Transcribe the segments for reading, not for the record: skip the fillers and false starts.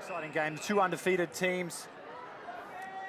Exciting game. Two undefeated teams.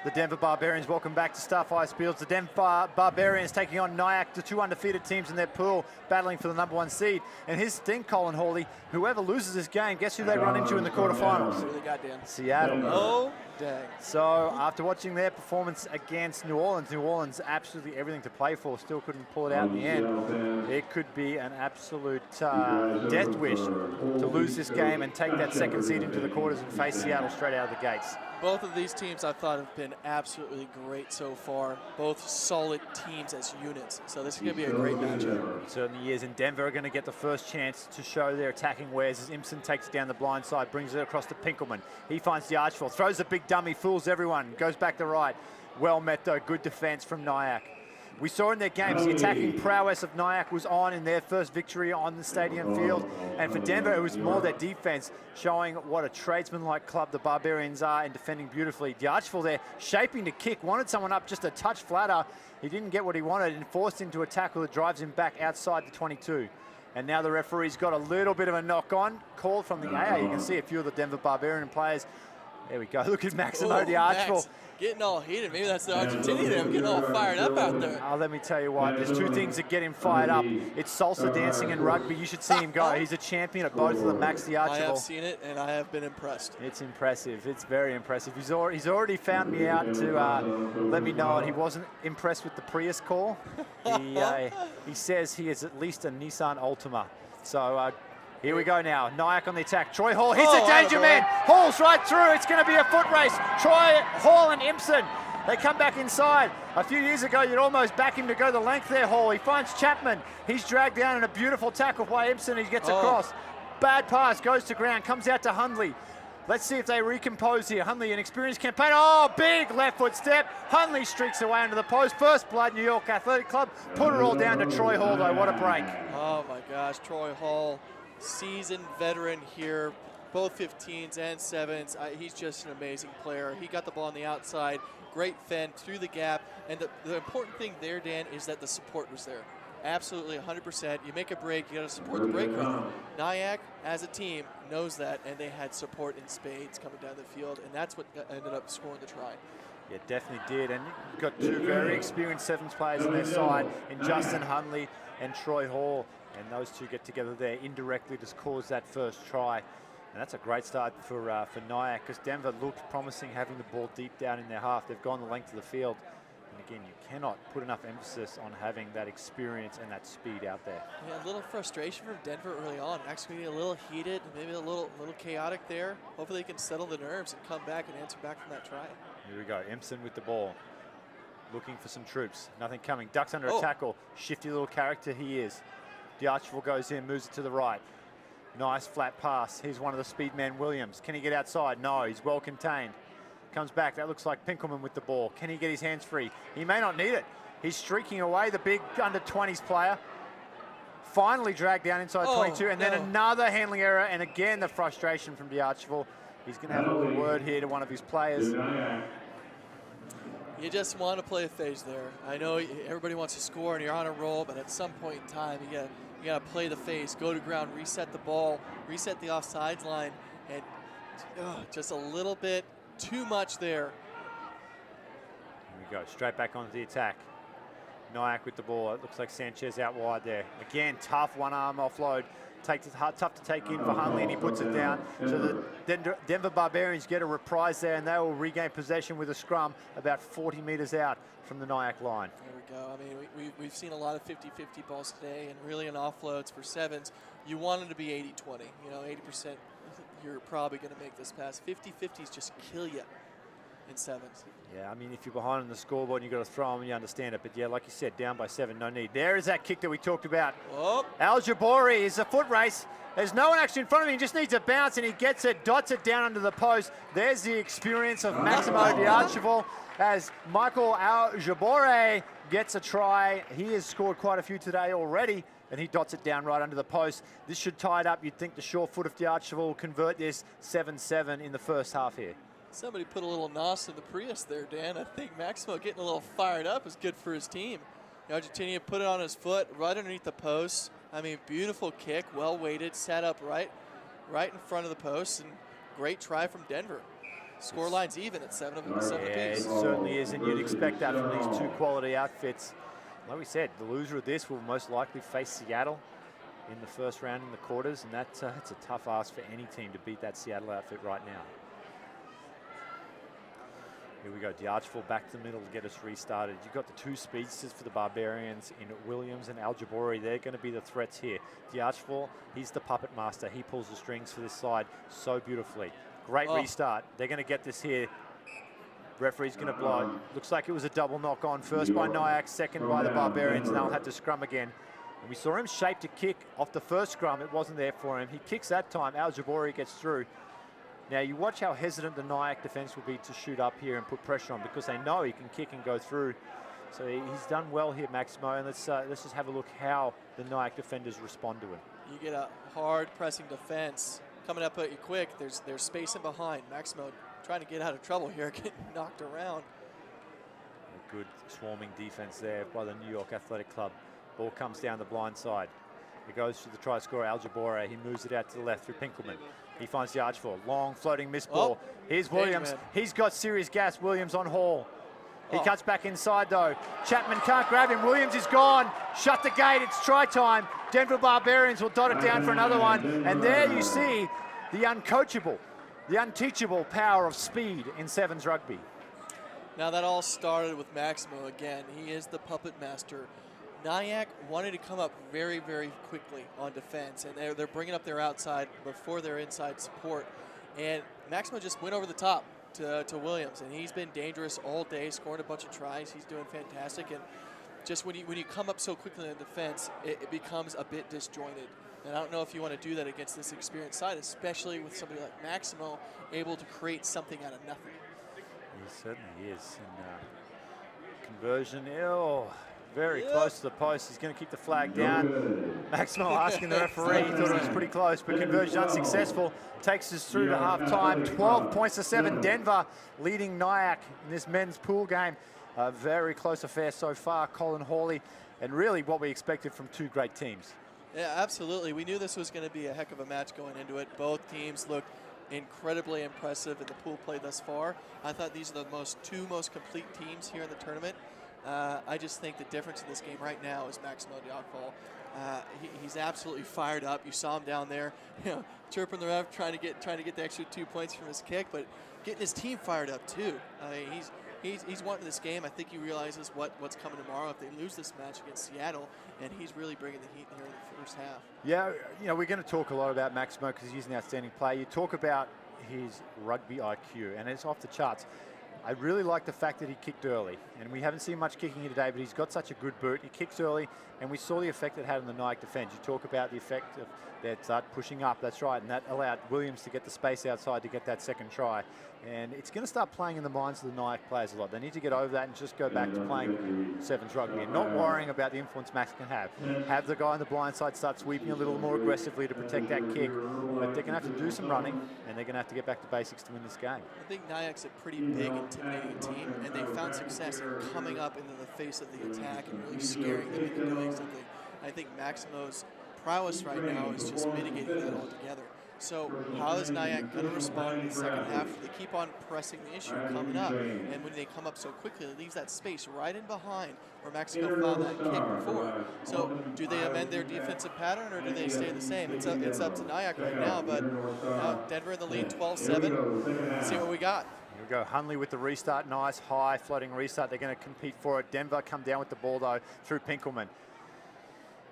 The Denver Barbarians, welcome back to Starfire Fields. The Denver Barbarians taking on Nyack, the two undefeated teams in their pool, battling for the #1 seed. And here's the thing, Colin Hawley, whoever loses this game, guess who they run into in the quarterfinals? Who they got, Dan? Seattle. Oh, dang. So after watching their performance against New Orleans absolutely everything to play for, still couldn't pull it out in the end. It could be an absolute death wish to lose this game and take that second seed into the quarters and face Seattle straight out of the gates. Both of these teams I thought have been absolutely great so far. Both solid teams as units. So this is going to be a great matchup. It certainly is. And Denver are going to get the first chance to show their attacking wares as Imson takes down the blind side, brings it across to Pinkelman. He finds the archfield, throws the big dummy, fools everyone, goes back to right. Well met though, good defense from Nyack. We saw in their games the attacking prowess of Nyack was on in their first victory on the stadium field. And for Denver, it was more their defense, showing what a tradesman-like club the Barbarians are and defending beautifully. The Archfield there, shaping to kick, wanted someone up just a touch flatter. He didn't get what he wanted and forced into a tackle that drives him back outside the 22. And now the referee's got a little bit of a knock on, called from the AA. You can see a few of the Denver Barbarian players. There we go, look at Maximo, the Archfield. Max, getting all heated. Maybe that's the Argentinian there, getting all fired up out there. Let me tell you what, there's two things that get him fired up. It's salsa dancing and rugby. You should see him go. He's a champion at both of them, Max the Archibald. I have seen it, and I have been impressed. It's impressive. It's very impressive. He's already found me out to let me know he wasn't impressed with the Prius call. He says he is at least a Nissan Altima. So here we go now. Nyack on the attack. Troy Hall hits a danger man. Hall's right through. It's going to be a foot race. Troy Hall and Imson. They come back inside. A few years ago, you'd almost back him to go the length there, Hall. He finds Chapman. He's dragged down in a beautiful tackle by Imson. He gets across. Bad pass, goes to ground, comes out to Hundley. Let's see if they recompose here. Hundley, an experienced campaigner. Oh, big left foot step. Hundley streaks away under the post. First blood, New York Athletic Club. Put it all down to Troy Hall, though. What a break. Oh, my gosh. Troy Hall, seasoned veteran here, both 15s and 7s. He's just an amazing player. He got the ball on the outside, great fend through the gap, and the important thing there, Dan, is that the support was there. Absolutely 100%. You make a break, you got to support the break runner. Nyack, as a team, knows that, and they had support in spades coming down the field, and that's what ended up scoring the try. Yeah, definitely did, and you've got two very experienced 7s players on their side in Justin Hundley and Troy Hall. And those two get together there indirectly to cause that first try. And that's a great start for Nyack, because Denver looked promising having the ball deep down in their half. They've gone the length of the field. And again, you cannot put enough emphasis on having that experience and that speed out there. Yeah, a little frustration from Denver early on. Actually getting a little heated, maybe a little chaotic there. Hopefully they can settle the nerves and come back and answer back from that try. Here we go, Imson with the ball. Looking for some troops, nothing coming. Ducks under a tackle, shifty little character he is. The Archfield goes in, moves it to the right. Nice flat pass. Here's one of the speed men, Williams. Can he get outside? No, he's well contained. Comes back, that looks like Pinkelman with the ball. Can he get his hands free? He may not need it. He's streaking away, the big under-20s player. Finally dragged down inside 22, and then another handling error, and again the frustration from the Archfield. He's going to have a little word here to one of his players. You just want to play a phase there. I know everybody wants to score and you're on a roll, but at some point in time, you got to play the phase, go to ground, reset the ball, reset the offsides line, and just a little bit too much there. Here we go, straight back onto the attack. Nyack with the ball. It looks like Sanchez out wide there. Again, tough one-arm offload. Tough to take in for Hundley, and he puts it down. So the Denver Barbarians get a reprise there, and they will regain possession with a scrum about 40 meters out from the Nyack line. There we go. I mean, we've seen a lot of 50-50 balls today, and really in offloads for 7s, you want them to be 80-20. You know, 80%, you're probably going to make this pass. 50-50s just kill you in 7s. Yeah, I mean, if you're behind on the scoreboard and you've got to throw them, you understand it. But yeah, like you said, down by 7, no need. There is that kick that we talked about. Al Jabori is a foot race. There's no one actually in front of him. He just needs a bounce, and he gets it, dots it down under the post. There's the experience of Maximo D'Archibald as Michael Al Jabori gets a try. He has scored quite a few today already, and he dots it down right under the post. This should tie it up. You'd think the short foot of D'Archibald will convert this 7-7 in the first half here. Somebody put a little nos in the Prius there, Dan. I think Maximo getting a little fired up is good for his team. Argentina put it on his foot right underneath the post. I mean, beautiful kick, well weighted, set up right in front of the post, and great try from Denver. Scoreline's even at 7 Yeah, it apiece. certainly is, and you'd expect that from these two quality outfits. Like we said, the loser of this will most likely face Seattle in the first round in the quarters, and that's a tough ask for any team to beat that Seattle outfit right now. Here we go, D'Archful back to the middle to get us restarted. You've got the two speedsters for the Barbarians in Williams and Al-Jabori. They're going to be the threats here. D'Archful, he's the puppet master. He pulls the strings for this side so beautifully. Great restart. They're going to get this here. Referee's going to blow. Looks like it was a double knock on. First by Nyack, second by the Barbarians. Now they'll have to scrum again. And we saw him shape to kick off the first scrum. It wasn't there for him. He kicks that time. Al-Jabori gets through. Now you watch how hesitant the Nyack defense will be to shoot up here and put pressure on, because they know he can kick and go through. So he's done well here, Maximo. And let's just have a look how the Nyack defenders respond to him. You get a hard pressing defense coming up at you quick. There's space in behind. Maximo trying to get out of trouble here, getting knocked around. A good swarming defense there by the New York Athletic Club. Ball comes down the blind side. It goes to the try scorer, Al-Jabori. He moves it out to the left through Pinkelman. He finds the Archful. Long floating miss ball. Here's Williams. He's got serious gas. Williams on Hall. He cuts back inside though. Chapman can't grab him. Williams is gone. Shut the gate. It's try time. Denver Barbarians will dot it down for another one. And there you see the uncoachable, the unteachable power of speed in sevens rugby. Now that all started with Maximo again. He is the puppet master. Nyack wanted to come up very, very quickly on defense, and they're bringing up their outside before their inside support. And Maximo just went over the top to Williams, and he's been dangerous all day, scoring a bunch of tries. He's doing fantastic, and just when you come up so quickly on defense, it becomes a bit disjointed. And I don't know if you want to do that against this experienced side, especially with somebody like Maximo able to create something out of nothing. He certainly is. And conversion, very close to the post. He's going to keep the flag down. Maximo asking the referee. He thought it was pretty close, but conversion unsuccessful. Takes us through to half-time. 12 points to 7. Denver leading Nyack in this men's pool game. A very close affair so far. Colin Hawley, and really what we expected from two great teams. Yeah, absolutely. We knew this was going to be a heck of a match going into it. Both teams looked incredibly impressive in the pool play thus far. I thought these are the two most complete teams here in the tournament. I just think the difference in this game right now is Maximo D'Archful. He's absolutely fired up. You saw him down there, chirping the ref, trying to get the extra 2 points from his kick, but getting his team fired up too. I mean, he's wanting this game. I think he realizes what's coming tomorrow if they lose this match against Seattle, and he's really bringing the heat here in the first half. Yeah, we're going to talk a lot about Maximo because he's an outstanding player. You talk about his rugby IQ, and it's off the charts. I really like the fact that he kicked early, and we haven't seen much kicking here today, but he's got such a good boot. He kicks early, and we saw the effect it had on the Nyack defense. You talk about the effect of that pushing up, that's right, and that allowed Williams to get the space outside to get that second try. And it's going to start playing in the minds of the Nyack players a lot. They need to get over that and just go back to playing sevens rugby and not worrying about the influence Max can have. Have the guy on the blind side start sweeping a little more aggressively to protect that kick, but they're going to have to do some running, and they're going to have to get back to basics to win this game. I think Nyack's a pretty big, intimidating team, and they found success in coming up into the face of the attack and really scaring them into doing something. I think Maximo's prowess right now is just mitigating that altogether. So how is Nyack going to respond in the second half? They keep on pressing the issue coming up, and when they come up so quickly, it leaves that space right in behind where Maximo found that kick before. So do they amend their defensive pattern, or do they stay the same? It's up to Nyack right now, but Denver in the lead 12-7. Let's see what we got. Here we go, Hunley with the restart, nice high floating restart. They're going to compete for it. Denver come down with the ball though through Pinkelman.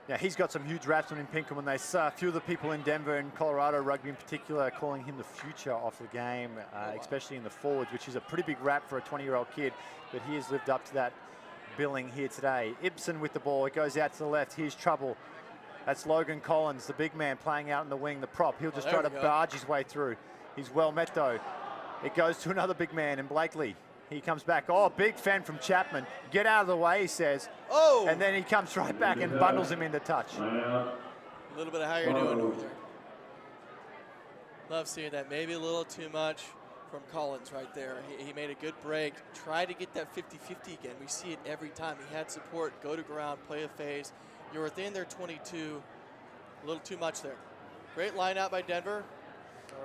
Now, he's got some huge raps on him, Pinkelman. A few of the people in Denver and Colorado rugby in particular are calling him the future of the game, especially in the forwards, which is a pretty big rap for a 20-year-old kid, but he has lived up to that billing here today. Ibsen with the ball, it goes out to the left. Here's trouble. That's Logan Collins, the big man playing out in the wing, the prop. He'll just try to barge his way through. He's well met though. It goes to another big man in Blakely. He comes back. Oh, big fan from Chapman. Get out of the way, he says. Oh! And then he comes right back and bundles him into touch. A little bit of how you're doing over there. Love seeing that. Maybe a little too much from Collins right there. He made a good break. Try to get that 50-50 again. We see it every time. He had support, go to ground, play a phase. You're within their 22. A little too much there. Great line out by Denver.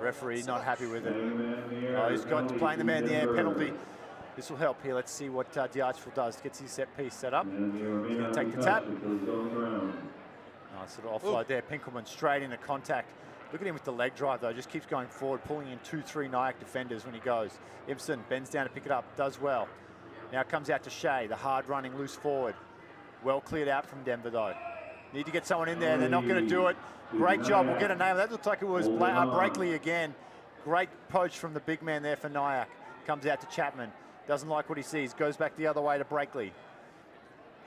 Referee not happy with it. Oh, he's got to playing the man in the air penalty. This will help here. Let's see what D'Archville does. Gets his set piece set up. He's going to take the tap. Nice little offload there. Pinkelman straight into contact. Look at him with the leg drive though. Just keeps going forward, pulling in 2-3 Nyack defenders when he goes. Ibsen bends down to pick it up. Does well. Now comes out to Shea, the hard running loose forward. Well cleared out from Denver though. Need to get someone in there. They're not going to do it. Great job. We'll get a name. That looks like it was Breakley again. Great poach from the big man there for Nyack. Comes out to Chapman. Doesn't like what he sees. Goes back the other way to Breakley.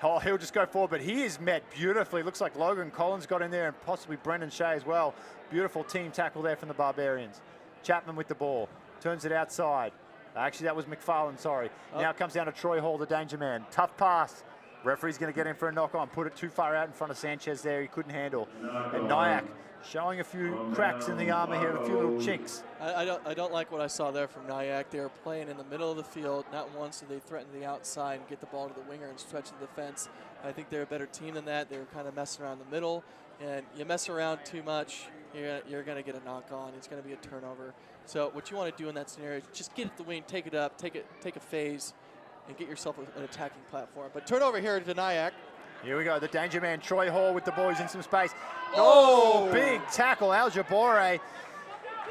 Oh, he'll just go forward, but he is met beautifully. Looks like Logan Collins got in there and possibly Brendan Shea as well. Beautiful team tackle there from the Barbarians. Chapman with the ball. Turns it outside. Actually, that was McFarlane, sorry. Now it comes down to Troy Hall, the danger man. Tough pass. Referee's going to get in for a knock-on. Put it too far out in front of Sanchez there. He couldn't handle. And Nyack showing a few cracks in the armor here, a few little chinks. I don't like what I saw there from Nyack. They were playing in the middle of the field. Not once did they threaten the outside and get the ball to the winger and stretch the defense. I think they're a better team than that. They were kind of messing around the middle. And you mess around too much, you're going to get a knock-on. It's going to be a turnover. So what you want to do in that scenario is just get at the wing, take it up, take a phase, and get yourself an attacking platform. But turnover here to Nyack. Here we go, the danger man, Troy Hall with the ball. He's in some space. Oh, big tackle, Al Jabore.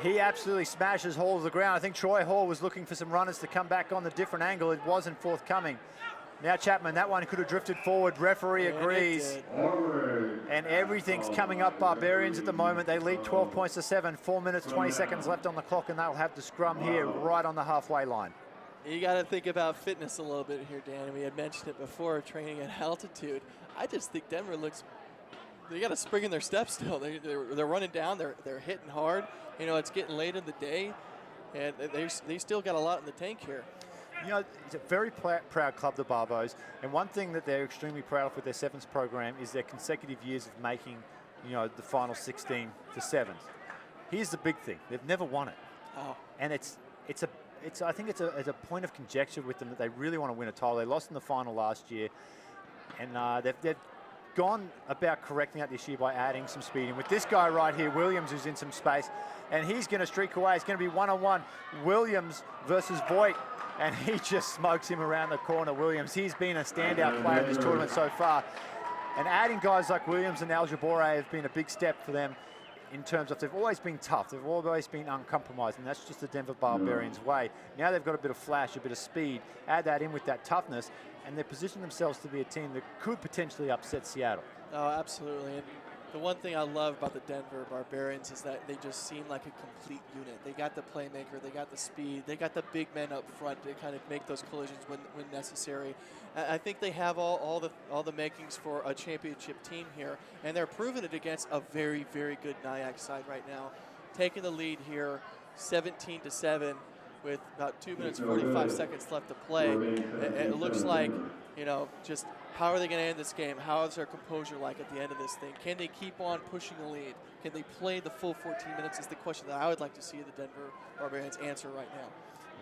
He absolutely smashes Hall to the ground. I think Troy Hall was looking for some runners to come back on the different angle. It wasn't forthcoming. Now Chapman, that one could have drifted forward. Referee agrees. And everything's coming up Barbarians at the moment. They lead 12 points to 7. 4 minutes, 20 seconds left on the clock, and they'll have the scrum here right on the halfway line. You got to think about fitness a little bit here, Dan. We had mentioned it before, training at altitude. I just think Denver looks, they got a spring in their step still. They're running down, they're hitting hard. You know, it's getting late in the day, and they still got a lot in the tank here. You know, it's a very proud club, the Barbos, and one thing that they're extremely proud of with their sevens program is their consecutive years of making, you know, the final 16 to sevens. Here's the big thing: they've never won it, and I think it's a point of conjecture with them that they really want to win a title. They lost in the final last year, and they've gone about correcting that this year by adding some speed. And with this guy right here, Williams, who's in some space, and he's going to streak away. It's going to be one-on-one, Williams versus Voigt, and he just smokes him around the corner. Williams, he's been a standout player in this tournament so far. And adding guys like Williams and Al Jabore have been a big step for them in terms of they've always been tough. They've always been uncompromised, and that's just the Denver Barbarians way. Now they've got a bit of flash, a bit of speed. Add that in with that toughness, and they're positioning themselves to be a team that could potentially upset Seattle. Oh, absolutely. And the one thing I love about the Denver Barbarians is that they just seem like a complete unit. They got the playmaker, they got the speed, they got the big men up front to kind of make those collisions when necessary. I think they have all the makings for a championship team here, and they're proving it against a very, very good Nyack side right now. Taking the lead here, 17-7, with about 2 minutes 45 seconds left to play. It looks like, you know, just how are they going to end this game? How is their composure like at the end of this thing? Can they keep on pushing the lead? Can they play the full 14 minutes is the question that I would like to see the Denver Barbarians answer right now.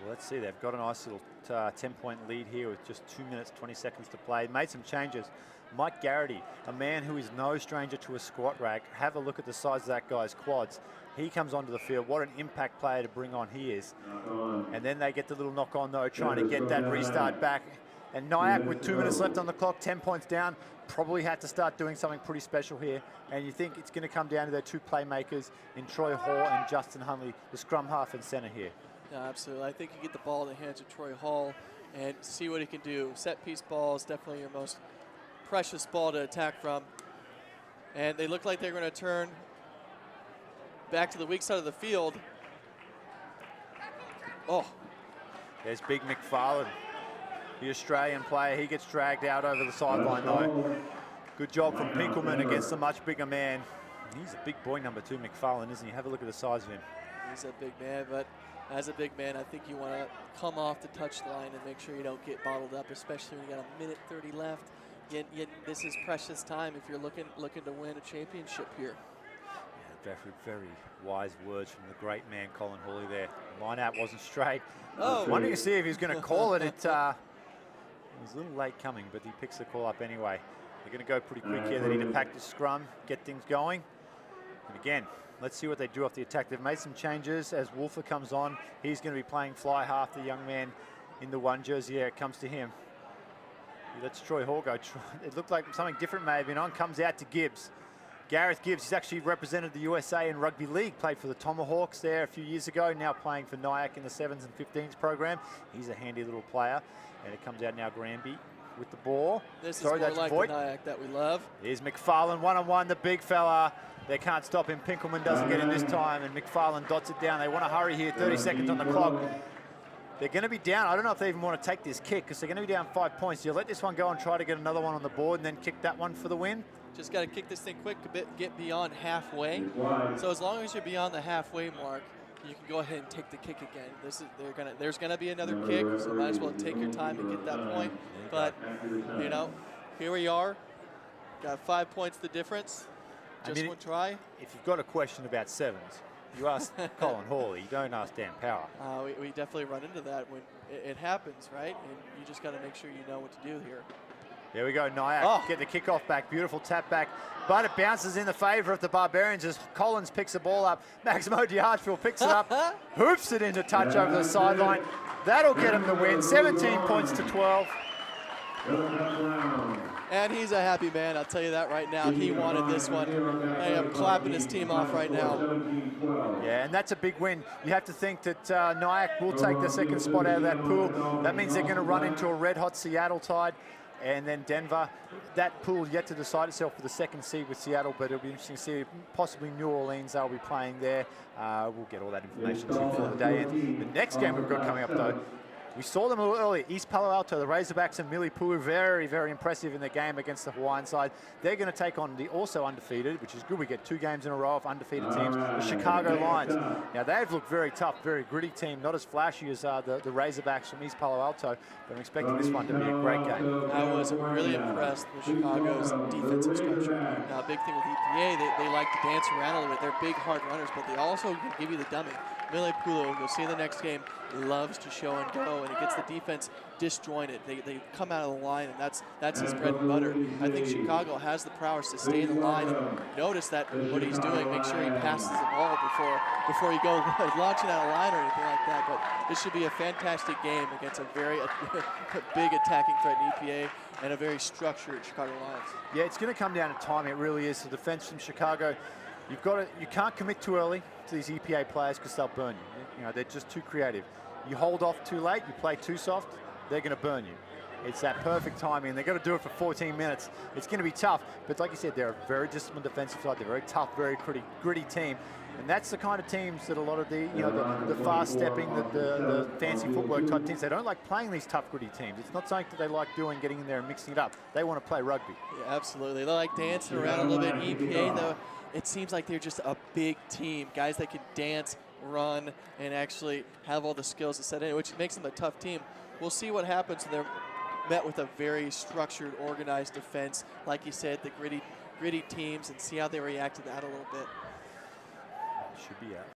Well, let's see. They've got a nice little 10-point lead here with just 2 minutes, 20 seconds to play. Made some changes. Mike Garrity, a man who is no stranger to a squat rack. Have a look at the size of that guy's quads. He comes onto the field. What an impact player to bring on he is. And then they get the little knock on though, trying to get that restart back. And Nyack, with 2 minutes left on the clock, 10 points down, probably had to start doing something pretty special here. And you think it's going to come down to their two playmakers in Troy Hall and Justin Hunley, the scrum half and center here. No, absolutely. I think you get the ball in the hands of Troy Hall and see what he can do. Set piece ball is definitely your most precious ball to attack from. And they look like they're going to turn back to the weak side of the field. Oh. There's big McFarlane, the Australian player. He gets dragged out over the sideline though. Good job from Pinkelman against a much bigger man. He's a big boy, number 2, McFarlane, isn't he? Have a look at the size of him. He's a big man, but as a big man, I think you want to come off the touchline and make sure you don't get bottled up, especially when you got 1 minute 30 left. Yet this is precious time if you're looking to win a championship here. Yeah, very wise words from the great man Colin Hawley there. Line out wasn't straight. Oh, Wanting to see if he was going to call it. It was a little late coming, but he picks the call up anyway. They're going to go pretty quick here. They need to pack the scrum, get things going. And again, let's see what they do off the attack. They've made some changes as Wolfer comes on. He's going to be playing fly half, the young man in the 1 jersey. Yeah, it comes to him. He lets Troy Hall go. It looked like something different may have been on. Comes out to Gibbs. Gareth Gibbs, he's actually represented the USA in Rugby League, played for the Tomahawks there a few years ago, now playing for Nyack in the 7s and 15s program. He's a handy little player. And it comes out now Granby with the ball. This is more like Voigt. the Nyack that we love. Here's McFarlane, one-on-one, the big fella. They can't stop him. Pinkelman doesn't get in this time, and McFarlane dots it down. They want to hurry here, 30 seconds on the clock. They're going to be down. I don't know if they even want to take this kick because they're going to be down 5 points. You let this one go and try to get another one on the board and then kick that one for the win. Just got to kick this thing quick, get beyond halfway. So as long as you're beyond the halfway mark, you can go ahead and take the kick again. There's gonna be another kick, so might as well take your time and get that point. But you know, here we are. Got 5 points the difference. Just one try. If you've got a question about 7s, you ask Colin Hawley. You don't ask Dan Power. We definitely run into that when it happens, right? And you just got to make sure you know what to do here. There we go, Nyack, get the kickoff back, beautiful tap back, but it bounces in the favour of the Barbarians as Collins picks the ball up. Maximo D'Archville picks it up, hoops it into touch over the sideline. That'll get him the win, 17 points to 12. And he's a happy man, I'll tell you that right now. He wanted this one. I am clapping his team off right now. Yeah, and that's a big win. You have to think that Nyack will take the second spot out of that pool. That means they're going to run into a red-hot Seattle tide. And then Denver, that pool yet to decide itself for the second seed with Seattle, but it'll be interesting to see. Possibly New Orleans, they'll be playing there. We'll get all that information to you before the day ends. The next game we've got coming up, though, we saw them a little earlier. East Palo Alto, the Razorbacks and Milipuru, very, very impressive in their game against the Hawaiian side. They're going to take on the also undefeated, which is good. We get 2 games in a row of undefeated teams, the Chicago Lions. Now, they've looked very tough, very gritty team, not as flashy as the Razorbacks from East Palo Alto, but I'm expecting this one to be a great game. I was really impressed with Chicago's defensive structure. Now, a big thing with EPA, they like to dance around a little bit. They're big, hard runners, but they also can give you the dummy. Milipuru, you'll see in the next game, loves to show and go, and it gets the defense disjointed. They come out of the line, and that's his bread and butter. I think Chicago has the prowess to stay in the line and notice that what he's doing, make sure he passes the ball before you go launching out of line or anything like that. But this should be a fantastic game against a very big attacking threat in EPA and a very structured Chicago Lions. Yeah, it's going to come down to timing. It really is. The defense from Chicago, you can't commit too early to these EPA players because they'll burn you. You know, they're just too creative. You hold off too late, you play too soft, they're going to burn you. It's that perfect timing, and they've got to do it for 14 minutes. It's going to be tough, but like you said, they're a very disciplined defensive side. They're a very tough, very gritty team, and that's the kind of teams that a lot of the fast-stepping, the fancy footwork type teams, they don't like playing these tough, gritty teams. It's not something that they like doing, getting in there and mixing it up. They want to play rugby. Yeah, absolutely. They like dancing around a little bit. EPA, though, it seems like they're just a big team, guys that can dance, run, and actually have all the skills to set in, which makes them a tough team. We'll see what happens when they're met with a very structured, organized defense. Like you said, the gritty teams, and see how they react to that a little bit. Should be out.